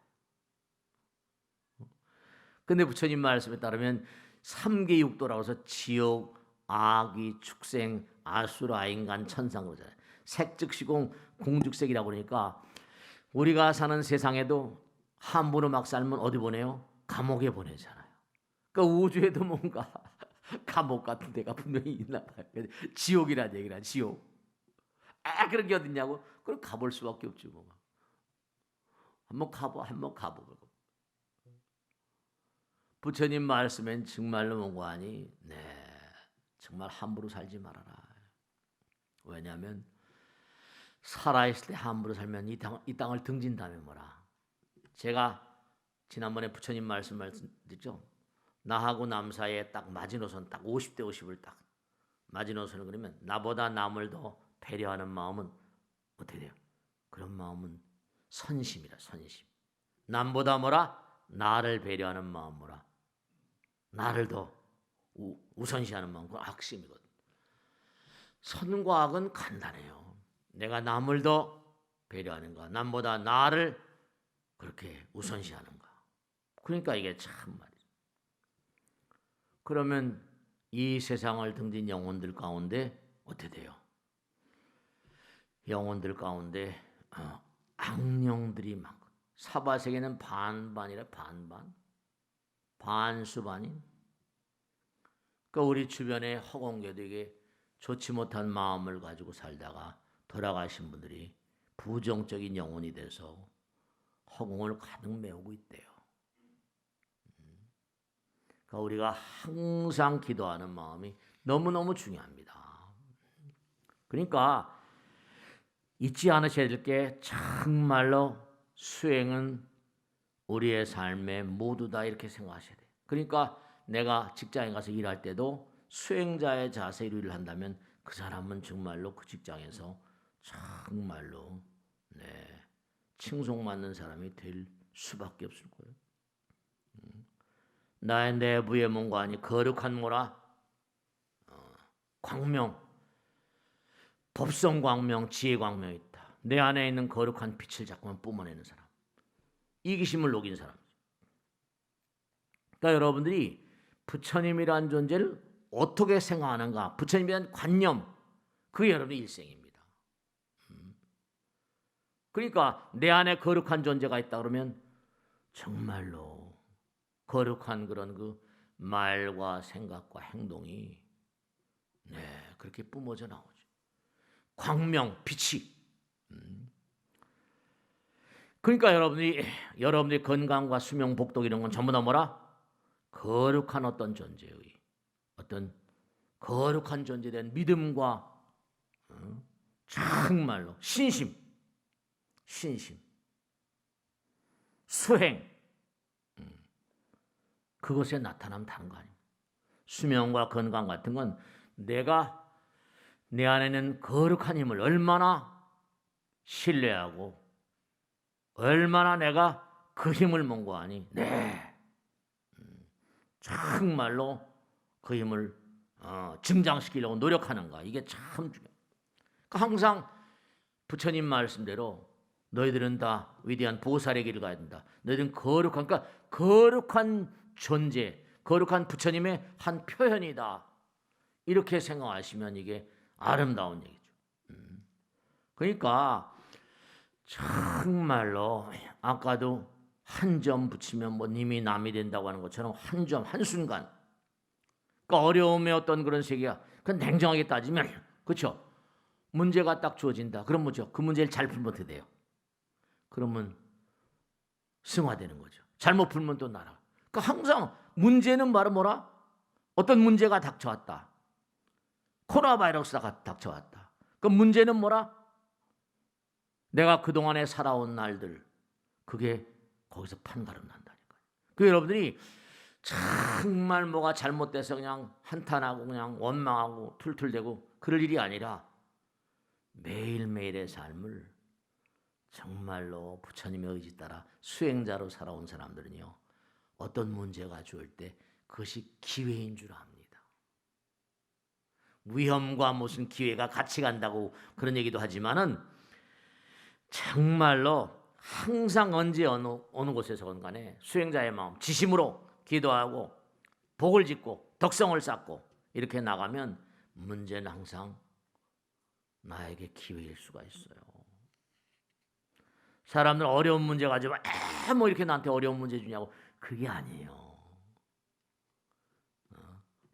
근데 부처님 말씀에 따르면 삼계육도라고 해서 지옥, 아귀, 축생, 아수라, 인간, 천상 그러잖아요. 색즉시공, 공즉색이라고 그러니까 우리가 사는 세상에도 함부로 막 살면 어디 보내요? 감옥에 보내잖아요. 그러니까 우주에도 뭔가 감옥 같은 데가 분명히 있나 봐요. 지옥이라는 얘기라 지옥. 그런 게 어딨냐고? 그럼 가볼 수밖에 없지 뭐. 한번 가보고. 부처님 말씀엔 정말로 뭔가하니 정말 함부로 살지 말아라. 왜냐하면 살아있을 때 함부로 살면 이 땅을 등진다면 뭐라. 제가 지난번에 부처님 말씀드렸죠. 나하고 남 사이에 딱 마지노선 딱 50대 50을 딱 마지노선을 그러면 나보다 남을 더 배려하는 마음은 어떻게 돼요? 그런 마음은 선심이라 선심. 남보다 뭐라? 나를 배려하는 마음 뭐라? 나를 더 우선시하는 마음 그건 악심이거든. 선과 악은 간단해요. 내가 남을 더 배려하는가 남보다 나를 그렇게 우선시하는가. 그러니까 이게 참 말이죠. 그러면 이 세상을 등진 영혼들 가운데 어떻게 돼요? 영혼들 가운데 악령들이 많고 사바세계는 반반이라 반수반인. 그러니까 우리 주변의 허공계도 이게 좋지 못한 마음을 가지고 살다가 돌아가신 분들이 부정적인 영혼이 돼서 허공을 가득 메우고 있대요. 그러니까 우리가 항상 기도하는 마음이 너무너무 중요합니다. 그러니까 잊지 않으셔야 될 게 정말로 수행은 우리의 삶에 모두 다 이렇게 생각하셔야 돼요. 그러니까 내가 직장에 가서 일할 때도 수행자의 자세로 일을 한다면 그 사람은 정말로 그 직장에서 정말로 칭송받는 사람이 될 수밖에 없을 거예요. 나의 내부의 뭔가 아니 거룩한 뭐라 광명, 법성 광명, 지혜 광명이 있다. 내 안에 있는 거룩한 빛을 자꾸만 뿜어내는 사람, 이기심을 녹인 사람이죠. 그러니까 여러분들이 부처님이란 존재를 어떻게 생각하는가, 부처님에 대한 관념, 그게 여러분의 일생입니다. 그러니까 내 안에 거룩한 존재가 있다 그러면 정말로 거룩한 그런 그 말과 생각과 행동이 그렇게 뿜어져 나오죠. 광명, 빛이. 그러니까 여러분들이 건강과 수명, 복독 이런 건 전부 다 뭐라? 거룩한 어떤 존재의 어떤 거룩한 존재에 대한 믿음과 정말로 신심, 수행, 그것에 나타나면 다른 거 아닙니까? 수명과 건강 같은 건 내가 내 안에는 거룩한 힘을 얼마나 신뢰하고 얼마나 내가 그 힘을 mon고하니 정말로 그 힘을 증장시키려고 노력하는가, 이게 참 중요해요. 그러니까 항상 부처님 말씀대로 너희들은 다 위대한 보살의 길을 가야 된다. 너희들은 그러니까 거룩한 존재, 거룩한 부처님의 한 표현이다. 이렇게 생각하시면 이게 아름다운 얘기죠. 그러니까 정말로 아까도 한 점 붙이면 뭐 님이 남이 된다고 하는 것처럼 한 점, 한순간, 그러니까 어려움의 어떤 그런 세계야. 그건 냉정하게 따지면 그렇죠. 문제가 딱 주어진다. 그럼 뭐죠? 그 문제를 잘 풀면 어떻게 돼요? 그러면 승화되는 거죠. 잘못 풀면 또 날아. 그러니까 항상 문제는 바로 뭐라? 어떤 문제가 닥쳐왔다. 코로나 바이러스가 닥쳐왔다. 그 문제는 뭐라? 내가 그동안에 살아온 날들, 그게 거기서 판가름 난다니까요. 그 여러분들이 정말 뭐가 잘못돼서 그냥 한탄하고 그냥 원망하고 툴툴대고 그럴 일이 아니라 매일매일의 삶을 정말로 부처님의 의지 따라 수행자로 살아온 사람들은요, 어떤 문제가 주을 때 그것이 기회인 줄 압니다. 위험과 무슨 기회가 같이 간다고 그런 얘기도 하지만은 정말로 항상 언제 어느 곳에서건 간에 수행자의 마음, 지심으로 기도하고 복을 짓고 덕성을 쌓고 이렇게 나가면 문제는 항상 나에게 기회일 수가 있어요. 사람들 어려운 문제 가지고 뭐 이렇게 나한테 어려운 문제 주냐고, 그게 아니에요.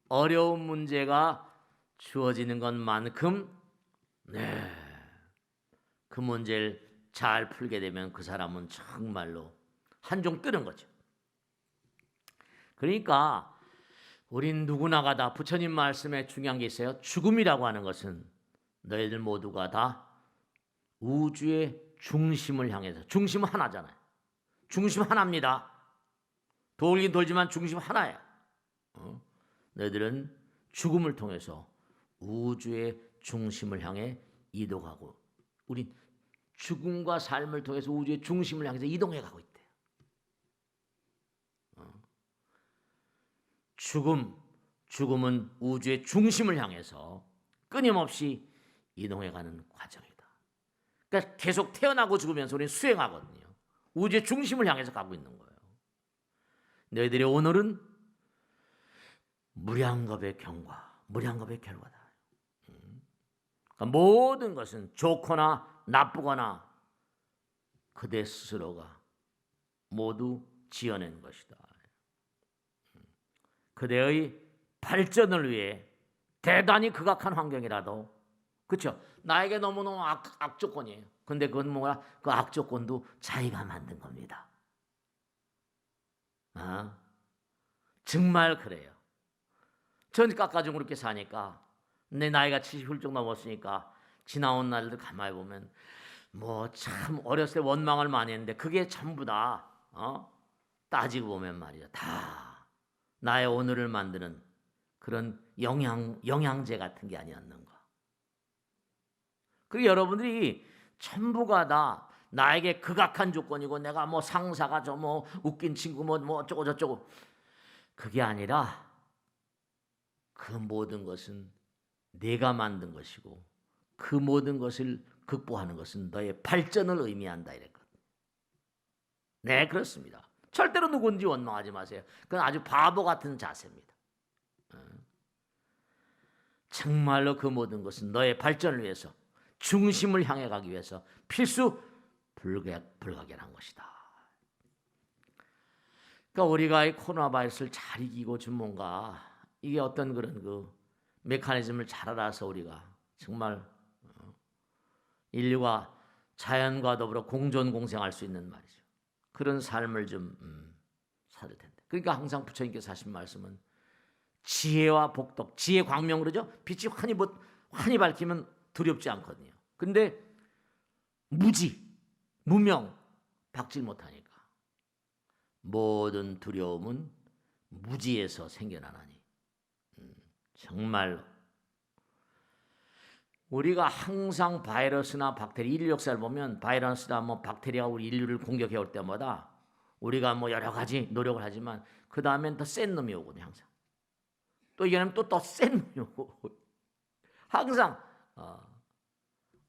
어려운 문제가 주어지는 것만큼 그 문제를 잘 풀게 되면 그 사람은 정말로 한종 뜨는 거죠. 그러니까 우린 누구나가 다 부처님 말씀에 중요한 게 있어요. 죽음이라고 하는 것은 너희들 모두가 다 우주의 중심을 향해서, 중심은 하나잖아요. 중심 하나입니다. 돌긴 돌지만 중심 하나야. 너희들은 죽음을 통해서 우주의 중심을 향해 이동하고, 우린 죽음과 삶을 통해서 우주의 중심을 향해서 이동해 가고 있대요. 죽음은 우주의 중심을 향해서 끊임없이 이동해가는 과정이다. 그러니까 계속 태어나고 죽으면서 우리는 수행하거든요. 우주의 중심을 향해서 가고 있는 거예요. 너희들의 오늘은 무량겁의 경과, 무량겁의 결과다. 그러니까 모든 것은 좋거나 나쁘거나 그대 스스로가 모두 지어낸 것이다. 그대의 발전을 위해 대단히 극악한 환경이라도, 그렇죠? 나에게 너무너무 악조건이에요. 근데 그건 뭐야? 그 악조건도 자기가 만든 겁니다. 정말 그래요. 전 깎아주고 그렇게 사니까 내 나이가 70 훌쩍 넘었으니까 지나온 날들 가만히 보면 뭐 참 어렸을 때 원망을 많이 했는데 그게 전부 다 따지고 보면 말이야 다 나의 오늘을 만드는 그런 영양제 같은 게 아니었는가. 그리고 여러분들이 전부가 다 나에게 극악한 조건이고 내가 뭐 상사가 저 뭐 웃긴 친구 뭐 어쩌고 저쩌고 그게 아니라 그 모든 것은 내가 만든 것이고 그 모든 것을 극복하는 것은 너의 발전을 의미한다 이랬거든. 네, 그렇습니다. 절대로 누군지 원망하지 마세요. 그건 아주 바보 같은 자세입니다. 정말로 그 모든 것은 너의 발전을 위해서 중심을 향해 가기 위해서 필수 불가결한 것이다. 그러니까 우리가 이 코로나 바이러스를 잘 이기고 좀 뭔가 이게 어떤 그런 그 메커니즘을 잘 알아서 우리가 정말 인류가 자연과 더불어 공존 공생할 수 있는 말이죠. 그런 삶을 좀 살을 텐데. 그러니까 항상 부처님께서 하신 말씀은 지혜와 복덕, 지혜 광명 그러죠. 빛이 환히 밝히면 두렵지 않거든요. 근데 무지, 무명, 박질 못하니까 모든 두려움은 무지에서 생겨나나니 정말로 우리가 항상 바이러스나 박테리아 인류 역사를 보면 바이러스나 뭐 박테리아가 우리 인류를 공격해 올 때마다 우리가 뭐 여러 가지 노력을 하지만 그 다음엔 더 센 놈이 오거든요. 항상 또 이겨내면 또 더 센 놈이 오고 항상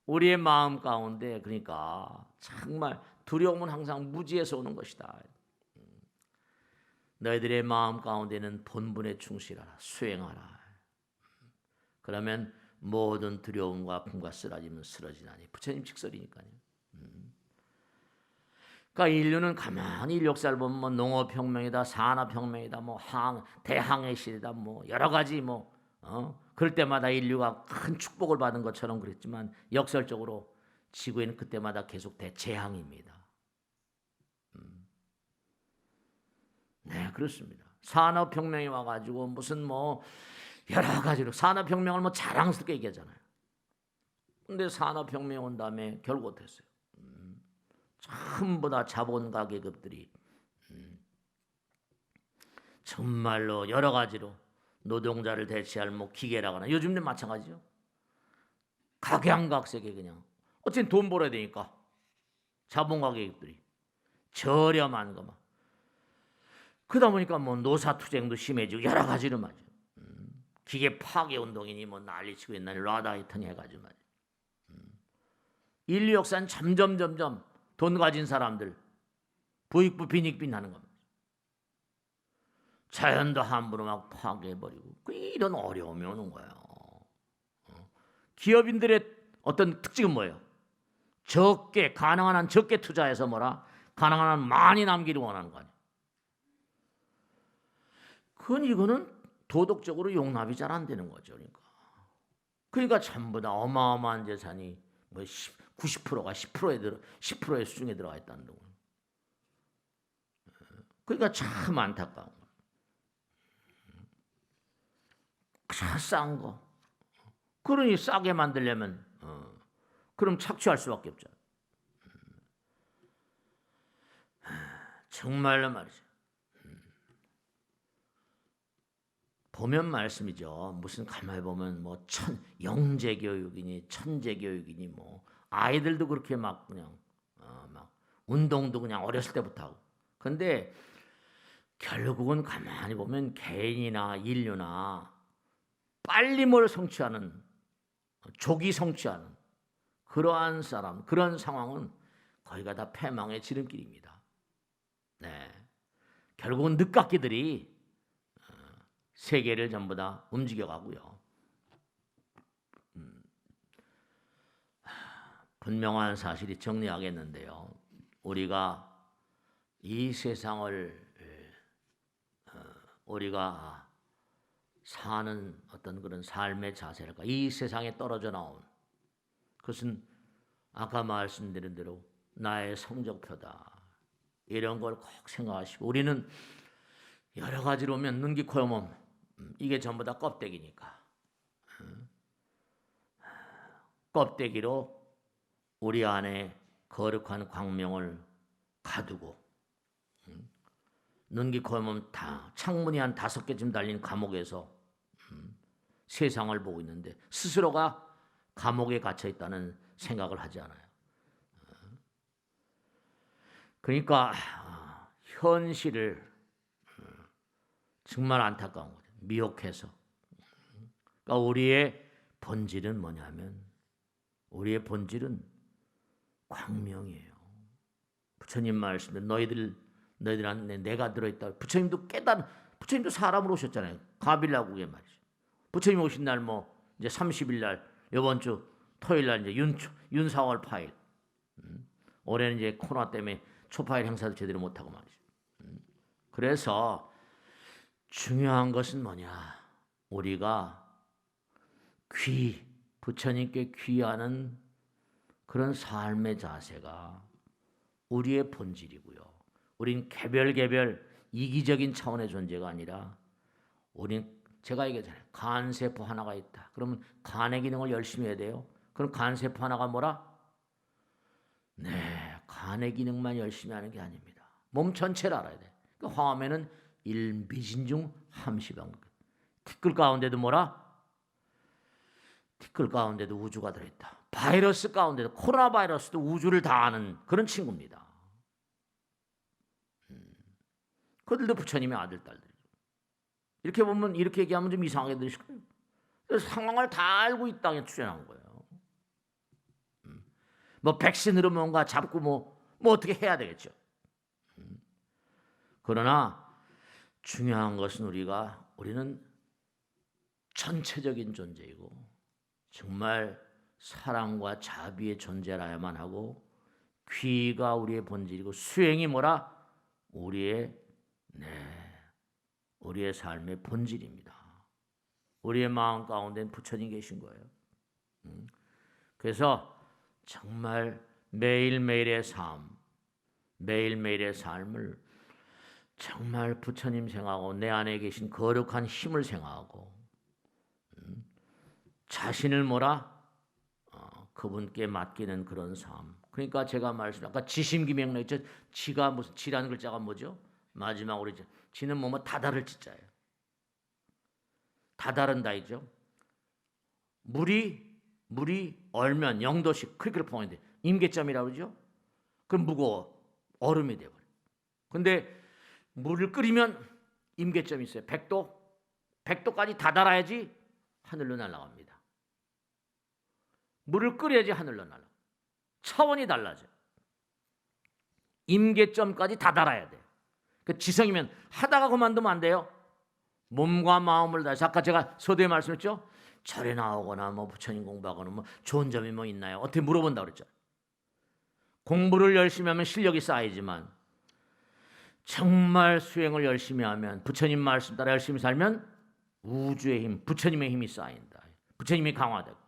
우리의 마음 가운데 그러니까 정말 두려움은 항상 무지에서 오는 것이다. 너희들의 마음 가운데는 본분에 충실하라. 수행하라. 그러면 모든 두려움과 아픔과 쓰러짐은 쓰러지나니. 부처님 직설이니까요. 그러니까 인류는 가만히 인류 역사를 보면 뭐 농업혁명이다, 산업혁명이다, 뭐 대항해 시대다, 뭐 여러 가지 그럴 때마다 인류가 큰 축복을 받은 것처럼 그랬지만 역설적으로 지구에는 그때마다 계속 대재앙입니다. 네, 그렇습니다. 산업혁명이 와가지고 무슨 뭐 여러 가지로 산업혁명을 뭐 자랑스럽게 얘기하잖아요. 근데 산업혁명 온 다음에 결국 어땠어요? 전부 다 자본가 계급들이 정말로 여러 가지로 노동자를 대체할 뭐 기계라거나 요즘도 마찬가지죠. 각양각색의 그냥 어쨌든 돈 벌어야 되니까 자본가 계급들이 저렴한 것만 그러다 보니까 뭐 노사투쟁도 심해지고 여러 가지로 말이죠. 기계 파괴 운동이니 뭐 난리치고 옛날에 라다이튼 해가지고 말이죠. 인류 역사는 점점 돈 가진 사람들 부익부 빈익빈 하는 겁니다. 자연도 함부로 막 파괴해버리고 이런 어려움이 오는 거예요. 기업인들의 어떤 특징은 뭐예요? 가능한 한 적게 투자해서 가능한 한 많이 남기를 원하는 거 아니에요. 이거는 도덕적으로 용납이 잘 안 되는 거죠. 그러니까 전부 다 어마어마한 재산이 뭐 90%가 10%의 수중에 들어가 있다는 거예요. 그러니까 참 안타까운 거예요. 싼 거. 그러니 싸게 만들려면 그럼 착취할 수밖에 없죠. 정말로 말이죠. 보면 말씀이죠. 무슨 가만히 보면 뭐 영재 교육이니 천재 교육이니 뭐 아이들도 그렇게 막 그냥 막 운동도 그냥 어렸을 때부터 하고. 근데 결국은 가만히 보면 개인이나 인류나 빨리 뭘 성취하는 조기 성취하는 그러한 그런 상황은 거기가 다 패망의 지름길입니다. 네, 결국은 늦깎이들이 세계를 전부 다 움직여가고요. 분명한 사실이 정리하겠는데요. 우리가 이 세상을 우리가 사는 어떤 그런 삶의 자세랄까, 이 세상에 떨어져 나온 그것은 아까 말씀드린 대로 나의 성적표다. 이런 걸 꼭 생각하시고, 우리는 여러 가지로 오면 눈, 귀, 코, 몸, 이게 전부 다 껍데기니까 껍데기로 우리 안에 거룩한 광명을 가두고, 눈, 귀, 코, 몸 다 창문이 한 5개쯤 달린 감옥에서 세상을 보고 있는데 스스로가 감옥에 갇혀 있다는 생각을 하지 않아요. 그러니까 현실을 정말 안타까운 거죠. 미혹해서. 그러니까 우리의 본질은 뭐냐면, 우리의 본질은 광명이에요. 부처님 말씀에 너희들 안에 내가 들어있다. 부처님도 부처님도 사람으로 오셨잖아요. 가빌라국에 말이죠. 부처님 오신 날 이제 30일 날, 이번 주 토요일 날 이제 윤 4월 8일. 올해는 이제 코로나 때문에 초파일 행사도 제대로 못 하고 말이죠. 그래서 중요한 것은 뭐냐? 우리가 부처님께 귀하는 그런 삶의 자세가 우리의 본질이고요. 우린 개별 이기적인 차원의 존재가 아니라, 우린 제가 얘기했잖아요. 간세포 하나가 있다. 그러면 간의 기능을 열심히 해야 돼요. 그럼 간세포 하나가 뭐라? 네, 간의 기능만 열심히 하는 게 아닙니다. 몸 전체를 알아야 돼. 그 화엄에는 일미진중 함시방. 티끌 가운데도 뭐라? 티끌 가운데도 우주가 들어있다. 바이러스 가운데도, 코로나 바이러스도 우주를 다 아는 그런 친구입니다. 그들도 부처님의 아들, 딸들이죠. 이렇게 보면, 이렇게 얘기하면 좀 이상하게 들으실 거예요. 그래서 상황을 다 알고 이 땅에 출연한 거예요. 백신으로 뭔가 잡고 뭐 어떻게 해야 되겠죠. 그러나 중요한 것은 우리는 전체적인 존재이고, 정말 사랑과 자비의 존재라야만 하고, 귀가 우리의 본질이고, 수행이 뭐라? 우리의 삶의 본질입니다. 우리의 마음 가운데는 부처님 계신 거예요. 그래서 정말 매일매일의 삶을 정말 부처님 생각하고, 내 안에 계신 거룩한 힘을 생각하고, 자신을 그분께 맡기는 그런 삶. 그러니까 제가 아까 지심기명로 했죠. 지라는 글자가 뭐죠? 마지막으로 지는 다다를 지자예요. 다다른다이죠. 물이 얼면 0도씩 크리클 포인트, 임계점이라고 그러죠. 그럼 무거워, 얼음이 돼버려. 근데 물을 끓이면 임계점이 있어요. 100도까지 다다라야지 하늘로 날아갑니다. 물을 끓여야지 하늘로 날아가. 차원이 달라져. 임계점까지 다다라야 돼요. 그 지성이면 하다가 그만두면 안 돼요. 몸과 마음을 다해서, 아까 제가 서두에 말씀했죠. 절에 나오거나 부처님 공부하거나 좋은 점이 있나요? 어떻게 물어본다고 그랬죠. 공부를 열심히 하면 실력이 쌓이지만, 정말 수행을 열심히 하면, 부처님 말씀 따라 열심히 살면 우주의 힘, 부처님의 힘이 쌓인다. 부처님이 강화되고,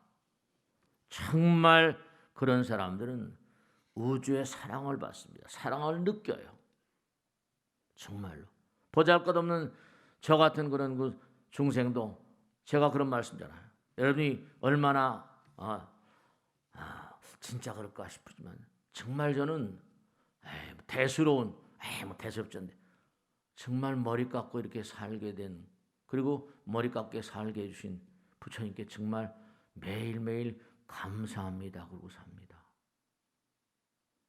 정말 그런 사람들은 우주의 사랑을 받습니다. 사랑을 느껴요. 정말로. 보잘것없는 저 같은 그런 중생도 제가 그런 말씀잖아요. 여러분이 얼마나 진짜 그럴까 싶지만, 정말 저는 대수롭지 정말 머리 깎고 이렇게 살게 된, 그리고 머리 깎게 살게 해주신 부처님께 정말 매일매일 감사합니다 그러고 삽니다.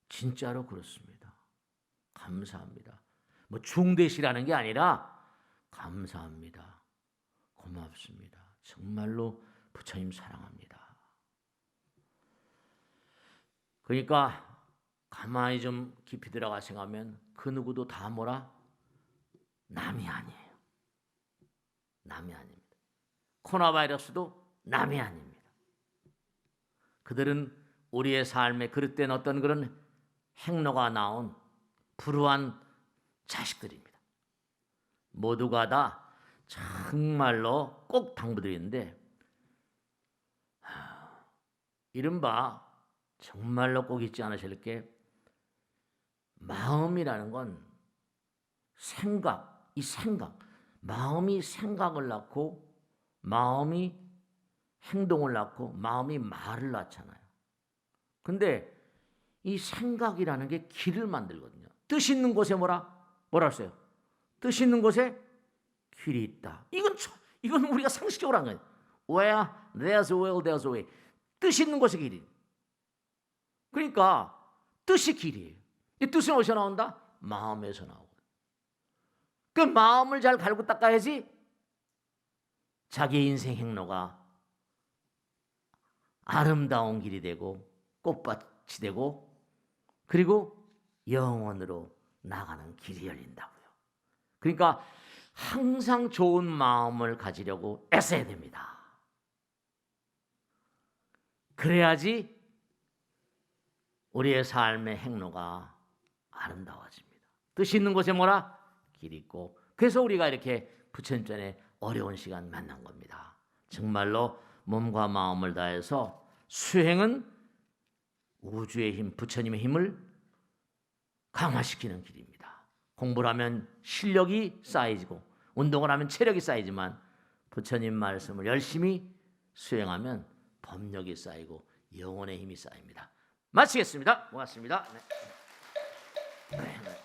진짜로 그렇습니다. 감사합니다. 중대시라는 게 아니라 감사합니다. 고맙습니다. 정말로 부처님 사랑합니다. 그러니까 가만히 좀 깊이 들어가 생각하면, 그 누구도 다 남이 아니에요. 남이 아닙니다. 코로나 바이러스도 남이 아닙니다. 그들은 우리의 삶에 그릇된 어떤 그런 행로가 나온 불우한 자식들입니다. 모두가 다 정말로 꼭 당부드리는데, 이른바 정말로 꼭 잊지 않으실 게 마음이라는 건 생각, 이 생각, 마음이 생각을 낳고 마음이 행동을 낳고 마음이 말을 낳잖아요. 근데 이 생각이라는 게 길을 만들거든요. 뜻 있는 곳에 뭐라 했어요? 뜻 있는 곳에 길이 있다. 이건 우리가 상식적으로 한 거예요. Where there's a will, there's a way. 뜻 있는 곳에 길이. 그러니까 뜻이 길이에요. 이 뜻은 어디서 나온다? 마음에서 나오고. 그 마음을 잘 갈고 닦아야지 자기 인생 행로가 아름다운 길이 되고 꽃밭이 되고 그리고 영원으로 나가는 길이 열린다고요. 그러니까 항상 좋은 마음을 가지려고 애써야 됩니다. 그래야지 우리의 삶의 행로가 아름다워집니다. 뜻이 있는 곳에 뭐라? 길이 있고. 그래서 우리가 이렇게 부처님 전에 어려운 시간 만난 겁니다. 정말로 몸과 마음을 다해서 수행은 우주의 힘, 부처님의 힘을 강화시키는 길입니다. 공부를 하면 실력이 쌓이고 운동을 하면 체력이 쌓이지만 부처님 말씀을 열심히 수행하면 법력이 쌓이고 영혼의 힘이 쌓입니다. 마치겠습니다. 고맙습니다. 네.